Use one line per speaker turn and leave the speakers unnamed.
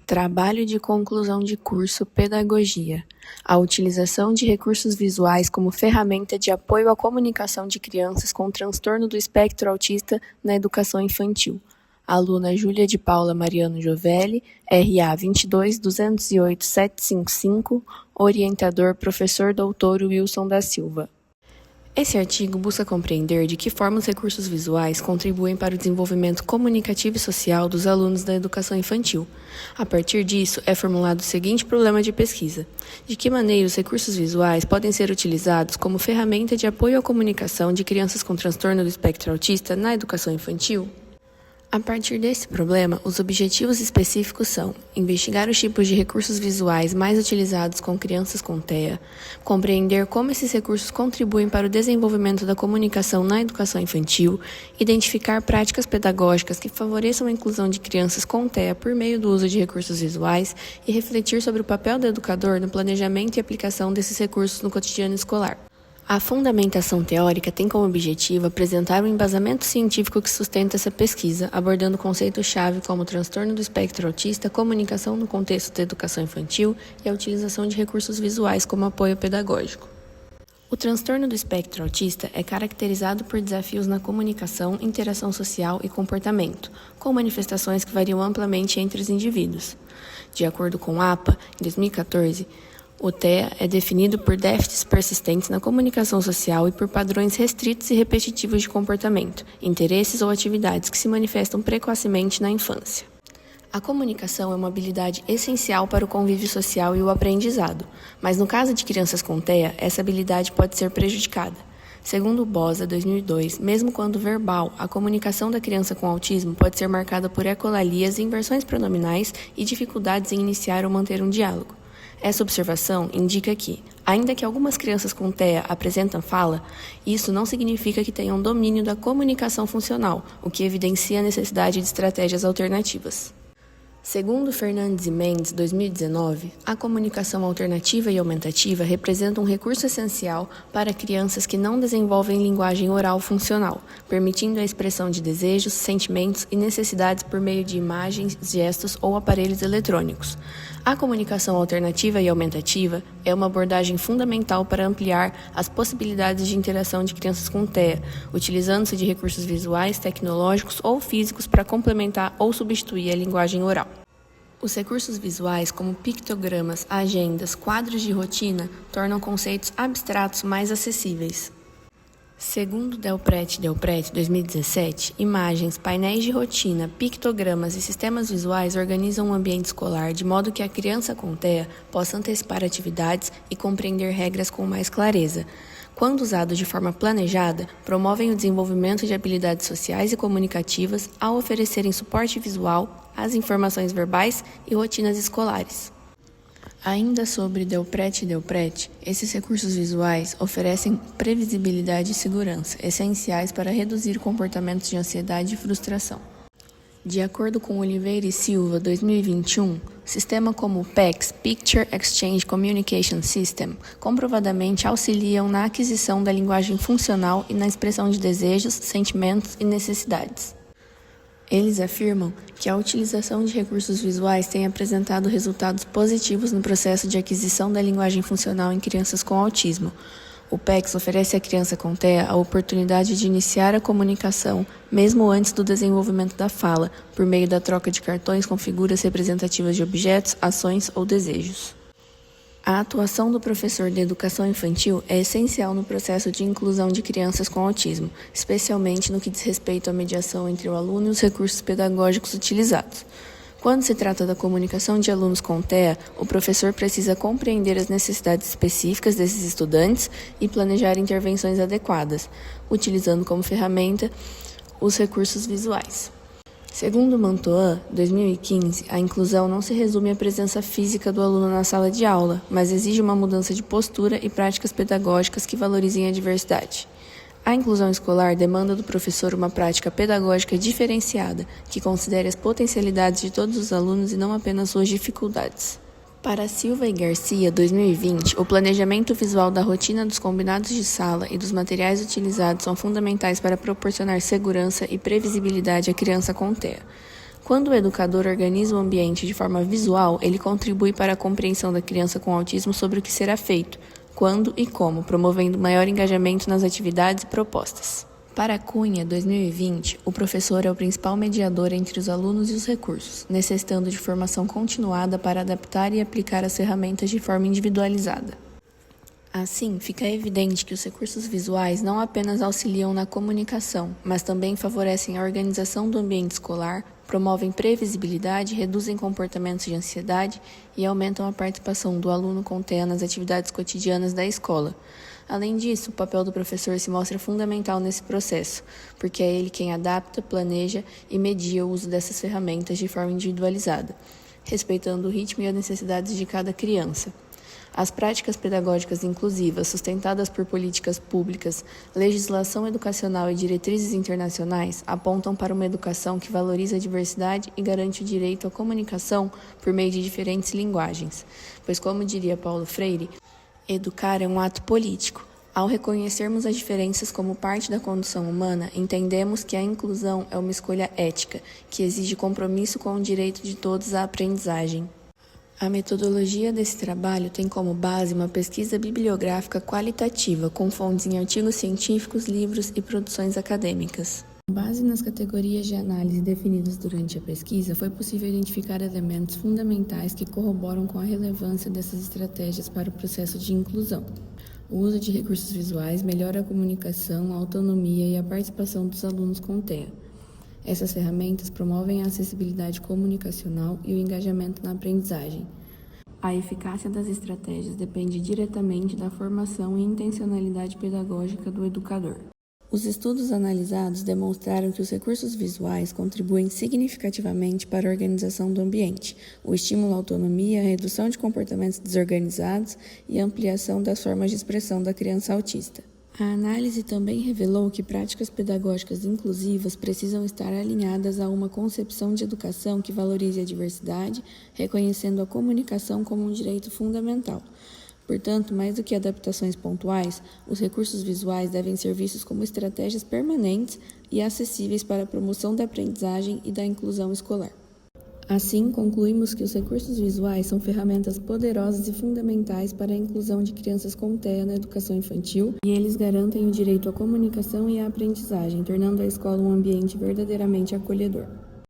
Trabalho de conclusão de curso Pedagogia. A utilização de recursos visuais como ferramenta de apoio à comunicação de crianças com transtorno do espectro autista na educação infantil. Aluna Júlia de Paula Mariano Giovelli, RA 22208-755, orientador professor doutor Wilson da Silva. Esse artigo busca compreender de que forma os recursos visuais contribuem para o desenvolvimento comunicativo e social dos alunos da educação infantil. A partir disso, é formulado o seguinte problema de pesquisa: de que maneira os recursos visuais podem ser utilizados como ferramenta de apoio à comunicação de crianças com transtorno do espectro autista na educação infantil? A partir desse problema, os objetivos específicos são investigar os tipos de recursos visuais mais utilizados com crianças com TEA, compreender como esses recursos contribuem para o desenvolvimento da comunicação na educação infantil, identificar práticas pedagógicas que favoreçam a inclusão de crianças com TEA por meio do uso de recursos visuais e refletir sobre o papel do educador no planejamento e aplicação desses recursos no cotidiano escolar. A fundamentação teórica tem como objetivo apresentar um embasamento científico que sustenta essa pesquisa, abordando conceitos-chave como o transtorno do espectro autista, comunicação no contexto da educação infantil e a utilização de recursos visuais como apoio pedagógico. O transtorno do espectro autista é caracterizado por desafios na comunicação, interação social e comportamento, com manifestações que variam amplamente entre os indivíduos. De acordo com a APA, em 2014, o TEA é definido por déficits persistentes na comunicação social e por padrões restritos e repetitivos de comportamento, interesses ou atividades que se manifestam precocemente na infância. A comunicação é uma habilidade essencial para o convívio social e o aprendizado, mas no caso de crianças com TEA, essa habilidade pode ser prejudicada. Segundo Bosa, 2002, mesmo quando verbal, a comunicação da criança com autismo pode ser marcada por ecolalias, inversões pronominais e dificuldades em iniciar ou manter um diálogo. Essa observação indica que, ainda que algumas crianças com TEA apresentam fala, isso não significa que tenham domínio da comunicação funcional, o que evidencia a necessidade de estratégias alternativas. Segundo Fernandes e Mendes, 2019, a comunicação alternativa e aumentativa representa um recurso essencial para crianças que não desenvolvem linguagem oral funcional, permitindo a expressão de desejos, sentimentos e necessidades por meio de imagens, gestos ou aparelhos eletrônicos. A comunicação alternativa e aumentativa é uma abordagem fundamental para ampliar as possibilidades de interação de crianças com TEA, utilizando-se de recursos visuais, tecnológicos ou físicos para complementar ou substituir a linguagem oral. Os recursos visuais, como pictogramas, agendas, quadros de rotina, tornam conceitos abstratos mais acessíveis. Segundo Delprete 2017, imagens, painéis de rotina, pictogramas e sistemas visuais organizam um ambiente escolar de modo que a criança com TEA possa antecipar atividades e compreender regras com mais clareza. Quando usados de forma planejada, promovem o desenvolvimento de habilidades sociais e comunicativas ao oferecerem suporte visual às informações verbais e rotinas escolares. Ainda sobre Delprete, esses recursos visuais oferecem previsibilidade e segurança, essenciais para reduzir comportamentos de ansiedade e frustração. De acordo com Oliveira e Silva, 2021, sistemas como o PECS, Picture Exchange Communication System, comprovadamente auxiliam na aquisição da linguagem funcional e na expressão de desejos, sentimentos e necessidades. Eles afirmam que a utilização de recursos visuais tem apresentado resultados positivos no processo de aquisição da linguagem funcional em crianças com autismo. O PECS oferece à criança com TEA a oportunidade de iniciar a comunicação, mesmo antes do desenvolvimento da fala, por meio da troca de cartões com figuras representativas de objetos, ações ou desejos. A atuação do professor de educação infantil é essencial no processo de inclusão de crianças com autismo, especialmente no que diz respeito à mediação entre o aluno e os recursos pedagógicos utilizados. Quando se trata da comunicação de alunos com TEA, o professor precisa compreender as necessidades específicas desses estudantes e planejar intervenções adequadas, utilizando como ferramenta os recursos visuais. Segundo Mantoan, 2015, a inclusão não se resume à presença física do aluno na sala de aula, mas exige uma mudança de postura e práticas pedagógicas que valorizem a diversidade. A inclusão escolar demanda do professor uma prática pedagógica diferenciada, que considere as potencialidades de todos os alunos e não apenas suas dificuldades. Para Silva e Garcia, 2020, o planejamento visual da rotina dos combinados de sala e dos materiais utilizados são fundamentais para proporcionar segurança e previsibilidade à criança com TEA. Quando o educador organiza o ambiente de forma visual, ele contribui para a compreensão da criança com autismo sobre o que será feito, quando e como, promovendo maior engajamento nas atividades e propostas. Para Cunha, 2020, o professor é o principal mediador entre os alunos e os recursos, necessitando de formação continuada para adaptar e aplicar as ferramentas de forma individualizada. Assim, fica evidente que os recursos visuais não apenas auxiliam na comunicação, mas também favorecem a organização do ambiente escolar, promovem previsibilidade, reduzem comportamentos de ansiedade e aumentam a participação do aluno com TEA nas atividades cotidianas da escola. Além disso, o papel do professor se mostra fundamental nesse processo, porque é ele quem adapta, planeja e media o uso dessas ferramentas de forma individualizada, respeitando o ritmo e as necessidades de cada criança. As práticas pedagógicas inclusivas, sustentadas por políticas públicas, legislação educacional e diretrizes internacionais, apontam para uma educação que valoriza a diversidade e garante o direito à comunicação por meio de diferentes linguagens. Pois, como diria Paulo Freire, educar é um ato político. Ao reconhecermos as diferenças como parte da condição humana, entendemos que a inclusão é uma escolha ética, que exige compromisso com o direito de todos à aprendizagem. A metodologia desse trabalho tem como base uma pesquisa bibliográfica qualitativa, com fontes em artigos científicos, livros e produções acadêmicas. Com base nas categorias de análise definidas durante a pesquisa, foi possível identificar elementos fundamentais que corroboram com a relevância dessas estratégias para o processo de inclusão. O uso de recursos visuais melhora a comunicação, a autonomia e a participação dos alunos com TEA. Essas ferramentas promovem a acessibilidade comunicacional e o engajamento na aprendizagem. A eficácia das estratégias depende diretamente da formação e intencionalidade pedagógica do educador. Os estudos analisados demonstraram que os recursos visuais contribuem significativamente para a organização do ambiente, o estímulo à autonomia, a redução de comportamentos desorganizados e a ampliação das formas de expressão da criança autista. A análise também revelou que práticas pedagógicas inclusivas precisam estar alinhadas a uma concepção de educação que valorize a diversidade, reconhecendo a comunicação como um direito fundamental. Portanto, mais do que adaptações pontuais, os recursos visuais devem ser vistos como estratégias permanentes e acessíveis para a promoção da aprendizagem e da inclusão escolar. Assim, concluímos que os recursos visuais são ferramentas poderosas e fundamentais para a inclusão de crianças com TEA na educação infantil e eles garantem o direito à comunicação e à aprendizagem, tornando a escola um ambiente verdadeiramente acolhedor.